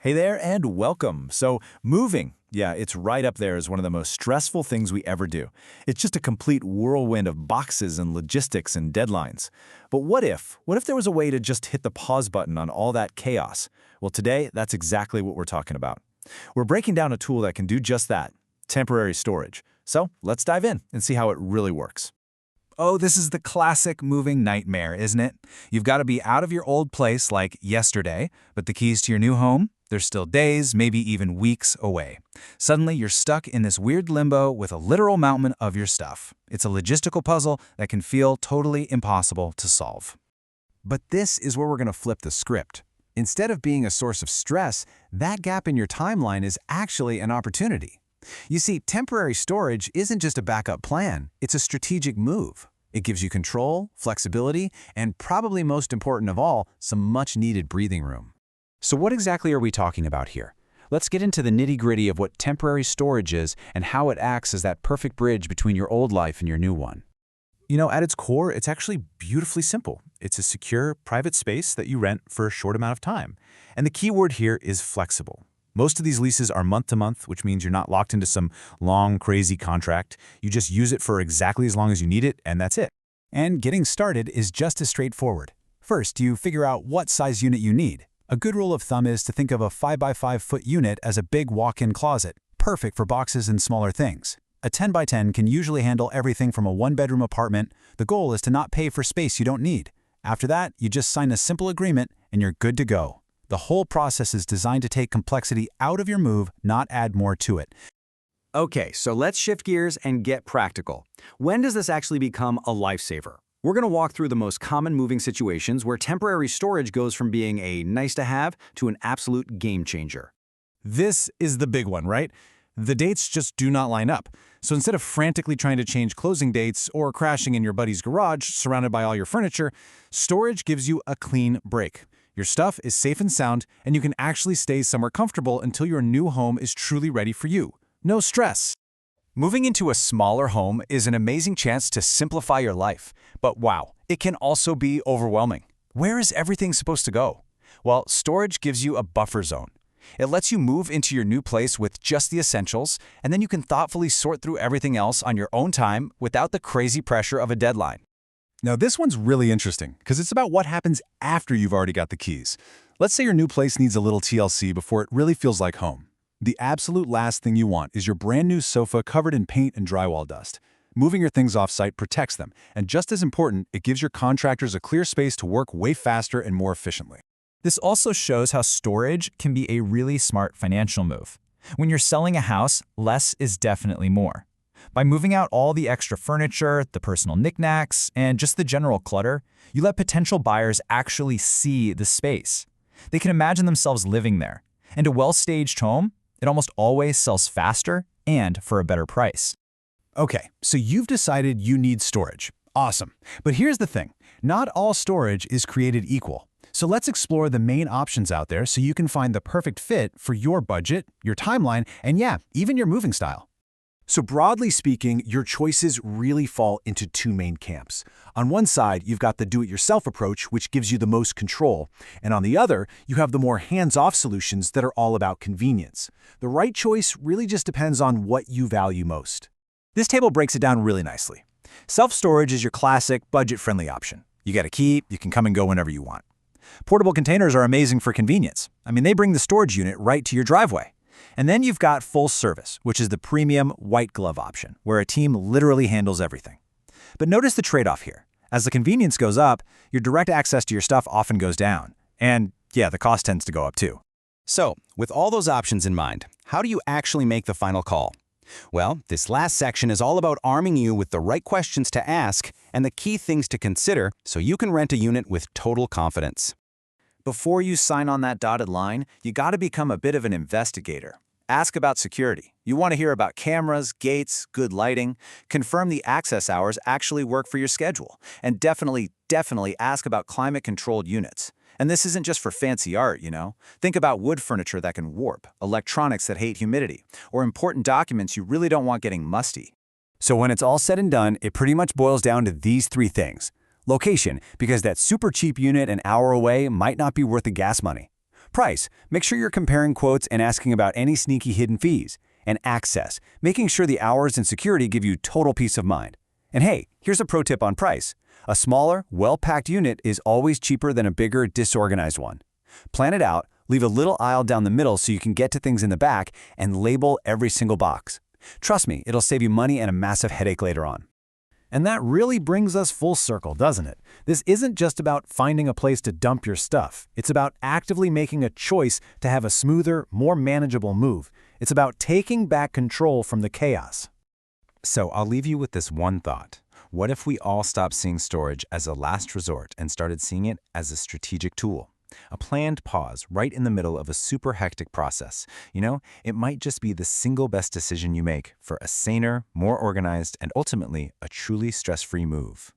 Hey there and welcome. So, moving, yeah, it's right up there as one of the most stressful things we ever do. It's just a complete whirlwind of boxes and logistics and deadlines. But what if? What if there was a way to just hit the pause button on all that chaos? Well, today, that's exactly what we're talking about. We're breaking down a tool that can do just that, temporary storage. So, let's dive in and see how it really works. Oh, this is the classic moving nightmare, isn't it? You've got to be out of your old place like yesterday, but the keys to your new home, they're still days, maybe even weeks away. Suddenly, you're stuck in this weird limbo with a literal mountain of your stuff. It's a logistical puzzle that can feel totally impossible to solve. But this is where we're going to flip the script. Instead of being a source of stress, that gap in your timeline is actually an opportunity. You see, temporary storage isn't just a backup plan, it's a strategic move. It gives you control, flexibility, and probably most important of all, some much-needed breathing room. So what exactly are we talking about here? Let's get into the nitty-gritty of what temporary storage is and how it acts as that perfect bridge between your old life and your new one. You know, at its core, it's actually beautifully simple. It's a secure, private space that you rent for a short amount of time. And the key word here is flexible. Most of these leases are month-to-month, which means you're not locked into some long, crazy contract. You just use it for exactly as long as you need it, and that's it. And getting started is just as straightforward. First, you figure out what size unit you need. A good rule of thumb is to think of a 5x5 foot unit as a big walk-in closet, perfect for boxes and smaller things. A 10x10 can usually handle everything from a one-bedroom apartment. The goal is to not pay for space you don't need. After that, you just sign a simple agreement and you're good to go. The whole process is designed to take complexity out of your move, not add more to it. Okay, so let's shift gears and get practical. When does this actually become a lifesaver? We're going to walk through the most common moving situations where temporary storage goes from being a nice-to-have to an absolute game changer. This is the big one, right? The dates just do not line up. So instead of frantically trying to change closing dates or crashing in your buddy's garage surrounded by all your furniture, storage gives you a clean break. Your stuff is safe and sound, and you can actually stay somewhere comfortable until your new home is truly ready for you. No stress. Moving into a smaller home is an amazing chance to simplify your life. But wow, it can also be overwhelming. Where is everything supposed to go? Well, storage gives you a buffer zone. It lets you move into your new place with just the essentials, and then you can thoughtfully sort through everything else on your own time without the crazy pressure of a deadline. Now, this one's really interesting because it's about what happens after you've already got the keys. Let's say your new place needs a little TLC before it really feels like home. The absolute last thing you want is your brand new sofa covered in paint and drywall dust. Moving your things off-site protects them, and just as important, it gives your contractors a clear space to work way faster and more efficiently. This also shows how storage can be a really smart financial move. When you're selling a house, less is definitely more. By moving out all the extra furniture, the personal knickknacks, and just the general clutter, you let potential buyers actually see the space. They can imagine themselves living there. And a well-staged home, it almost always sells faster and for a better price. Okay, so you've decided you need storage. Awesome. But here's the thing. Not all storage is created equal. So let's explore the main options out there so you can find the perfect fit for your budget, your timeline, and yeah, even your moving style. So broadly speaking, your choices really fall into two main camps. On one side, you've got the do-it-yourself approach, which gives you the most control. And on the other, you have the more hands-off solutions that are all about convenience. The right choice really just depends on what you value most. This table breaks it down really nicely. Self-storage is your classic, budget-friendly option. You get a key, you can come and go whenever you want. Portable containers are amazing for convenience. I mean, they bring the storage unit right to your driveway. And then you've got full service, which is the premium white glove option, where a team literally handles everything. But notice the trade-off here. As the convenience goes up, your direct access to your stuff often goes down. And yeah, the cost tends to go up too. So, with all those options in mind, how do you actually make the final call? Well, this last section is all about arming you with the right questions to ask and the key things to consider so you can rent a unit with total confidence. Before you sign on that dotted line, you got to become a bit of an investigator. Ask about security. You want to hear about cameras, gates, good lighting. Confirm the access hours actually work for your schedule. And definitely ask about climate-controlled units. And this isn't just for fancy art, you know. Think about wood furniture that can warp, electronics that hate humidity, or important documents you really don't want getting musty. So when it's all said and done, it pretty much boils down to these three things. Location, because that super cheap unit an hour away might not be worth the gas money. Price. Make sure you're comparing quotes and asking about any sneaky hidden fees. And access. Making sure the hours and security give you total peace of mind. And hey, here's a pro tip on price. A smaller, well-packed unit is always cheaper than a bigger, disorganized one. Plan it out, leave a little aisle down the middle so you can get to things in the back, and label every single box. Trust me, it'll save you money and a massive headache later on. And that really brings us full circle, doesn't it? This isn't just about finding a place to dump your stuff. It's about actively making a choice to have a smoother, more manageable move. It's about taking back control from the chaos. So I'll leave you with this one thought. What if we all stopped seeing storage as a last resort and started seeing it as a strategic tool? A planned pause right in the middle of a super hectic process. It might just be the single best decision you make for a saner, more organized, and ultimately a truly stress-free move.